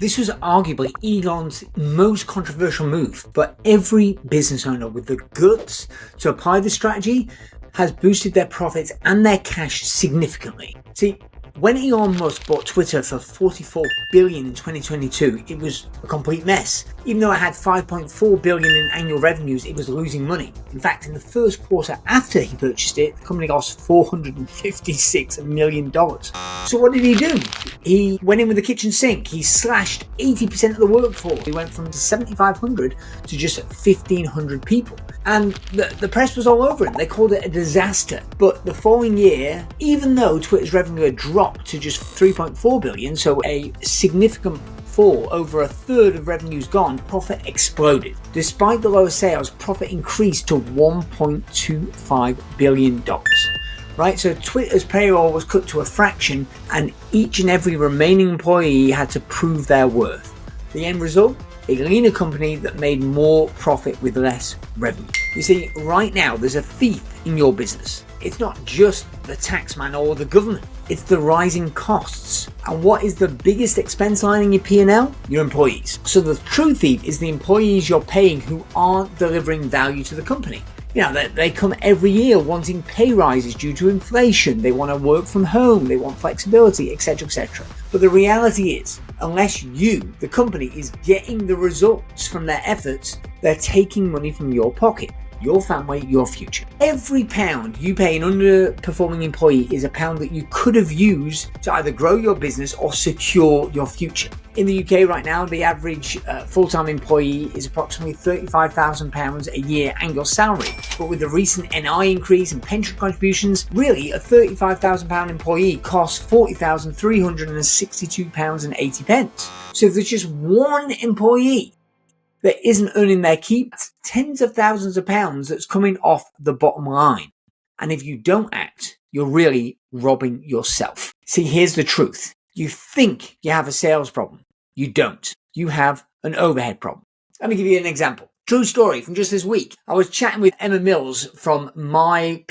This was arguably Elon's most controversial move, but every business owner with the guts to apply the strategy has boosted their profits and their cash significantly. See, when Elon Musk bought Twitter for $44 billion in 2022, it was a complete mess. Even though it had $5.4 billion in annual revenues, it was losing money. In fact, in the first quarter after he purchased it, the company lost $456 million. So what did he do? He went in with the kitchen sink. He slashed 80% of the workforce. He went from 7,500 to just 1,500 people. And the press was all over him. They called it a disaster. But the following year, even though Twitter's revenue had dropped to just $3.4 billion, so a significant fall, over a third of revenues gone, profit exploded. Despite the lower sales, profit increased to $1.25 billion. Right, so Twitter's payroll was cut to a fraction, and each and every remaining employee had to prove their worth. The end result? A leaner company that made more profit with less revenue. You see, right now there's a thief in your business. It's not just the taxman or the government. It's the rising costs. And what is the biggest expense line in your P&L? Your employees. So the true thief is the employees you're paying who aren't delivering value to the company. You know, they come every year wanting pay rises due to inflation. They want to work from home. They want flexibility, etc., etc. But the reality is, unless you, the company, is getting the results from their efforts, they're taking money from your pocket. Your family, your future. Every pound you pay an underperforming employee is a pound that you could have used to either grow your business or secure your future. In the UK right now, the average full-time employee is approximately £35,000 a year annual salary. But with the recent NI increase and pension contributions, really a £35,000 employee costs £40,362.80. So if there's just one employee that isn't earning their keep, that's tens of thousands of pounds that's coming off the bottom line. And if you don't act, you're really robbing yourself. See, here's the truth. You think you have a sales problem. You don't. You have an overhead problem. Let me give you an example. True story from just this week. I was chatting with Emma Mills from mypa.co.uk.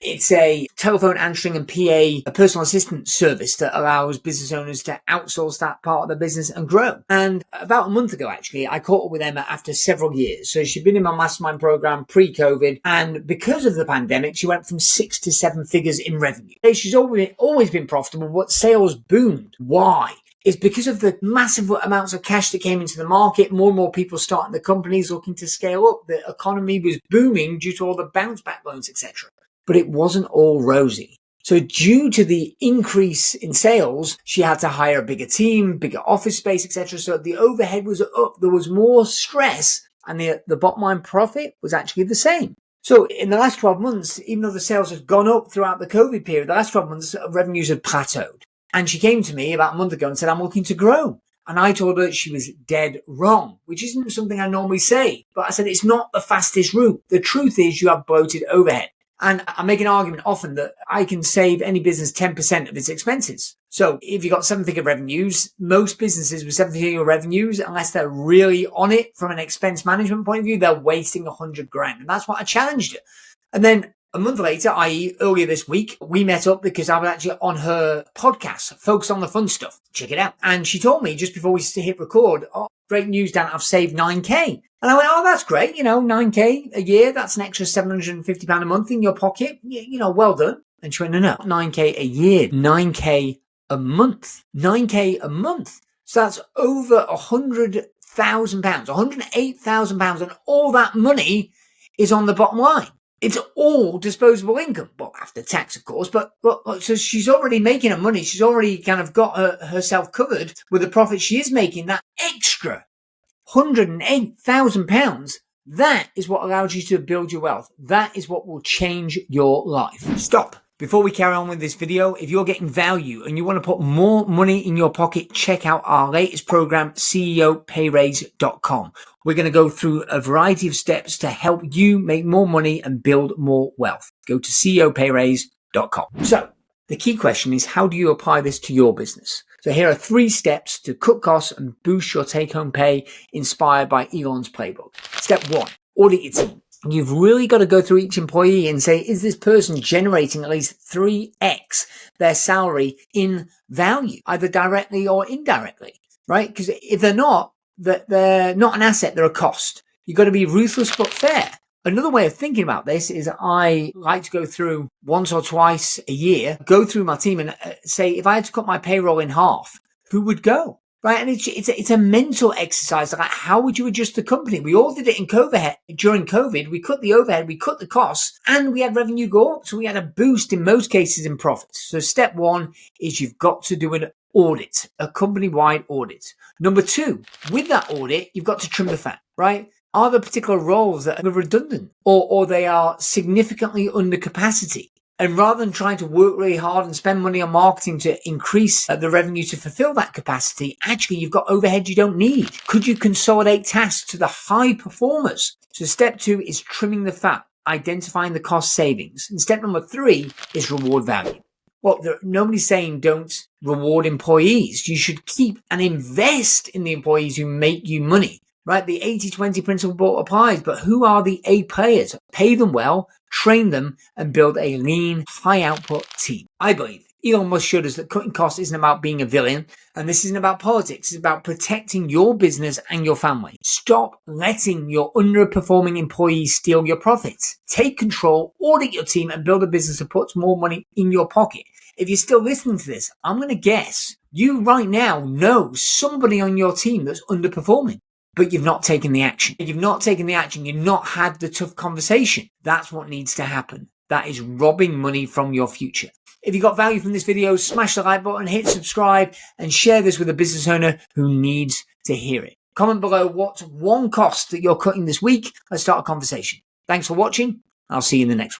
It's a telephone answering and PA, a personal assistant service that allows business owners to outsource that part of their business and grow. And about a month ago, actually, I caught up with Emma after several years. So she'd been in my mastermind program pre-COVID. And because of the pandemic, she went from 6 to 7 figures in revenue. She's always been profitable, but sales boomed. Why? Is because of the massive amounts of cash that came into the market. More and more people starting the companies looking to scale up. The economy was booming due to all the bounce back loans, etc. But it wasn't all rosy. So due to the increase in sales, she had to hire a bigger team, bigger office space, etc. So the overhead was up. There was more stress, and the bottom line profit was actually the same. So in the last 12 months, even though the sales had gone up throughout the COVID period, the last 12 months revenues had plateaued. And she came to me about a month ago and said, I'm looking to grow. And I told her she was dead wrong, which isn't something I normally say. But I said, it's not the fastest route. The truth is you have bloated overhead. And I make an argument often that I can save any business 10% of its expenses. So if you've got 7-figure revenues, most businesses with 7-figure revenues, unless they're really on it from an expense management point of view, they're wasting $100,000. And that's what I challenged her. And then a month later, i.e. earlier this week, we met up because I was actually on her podcast, Focus on the Fun Stuff. Check it out. And she told me just before we hit record, oh, great news, Dan, I've saved $9,000. And I went, oh, that's great. $9,000 a year. That's an extra £750 a month in your pocket. Well done. And she went, no, $9,000 a year, $9,000 a month, $9,000 a month. So that's over £100,000, £108,000. And all that money is on the bottom line. It's all disposable income. Well, after tax, of course, but so she's already making her money. She's already kind of got herself covered with the profit she is making. That extra £108,000, that is what allows you to build your wealth. That is what will change your life. Stop. Before we carry on with this video, if you're getting value and you want to put more money in your pocket, check out our latest program, CEOPayraise.com. We're going to go through a variety of steps to help you make more money and build more wealth. Go to CEOPayraise.com. So the key question is, how do you apply this to your business? So here are 3 steps to cut costs and boost your take-home pay inspired by Elon's playbook. Step 1, audit your team. you've really got to go through each employee and say, is this person generating at least 3x their salary in value, either directly or indirectly, right? Because if they're not an asset, they're a cost. You've got to be ruthless but fair. Another way of thinking about this is I like to go through once or twice a year, go through my team and say, if I had to cut my payroll in half, who would go? Right. And it's a mental exercise. Like, how would you adjust the company? We all did it in COVID. During COVID, we cut the overhead, we cut the costs, and we had revenue go up. So we had a boost in most cases in profits. So step one is you've got to do an audit, a company-wide audit. Number two, with that audit, you've got to trim the fat, right? Are there particular roles that are redundant or they are significantly under capacity? And rather than trying to work really hard and spend money on marketing to increase the revenue to fulfill that capacity, actually you've got overhead you don't need. Could you consolidate tasks to the high performers? So step two is trimming the fat, identifying the cost savings. And step number three is reward value. Well, nobody's saying don't reward employees. You should keep and invest in the employees who make you money. Right, the 80-20 principle applies, but who are the A players? Pay them well, train them, and build a lean, high-output team. I believe Elon Musk showed us that cutting costs isn't about being a villain, and this isn't about politics. It's about protecting your business and your family. Stop letting your underperforming employees steal your profits. Take control, audit your team, and build a business that puts more money in your pocket. If you're still listening to this, I'm going to guess you right now know somebody on your team that's underperforming. But you've not taken the action. If you've not taken the action, you've not had the tough conversation. That's what needs to happen. That is robbing money from your future. If you got value from this video, smash the like button, hit subscribe, and share this with a business owner who needs to hear it. Comment below what's one cost that you're cutting this week. Let's start a conversation. Thanks for watching. I'll see you in the next one.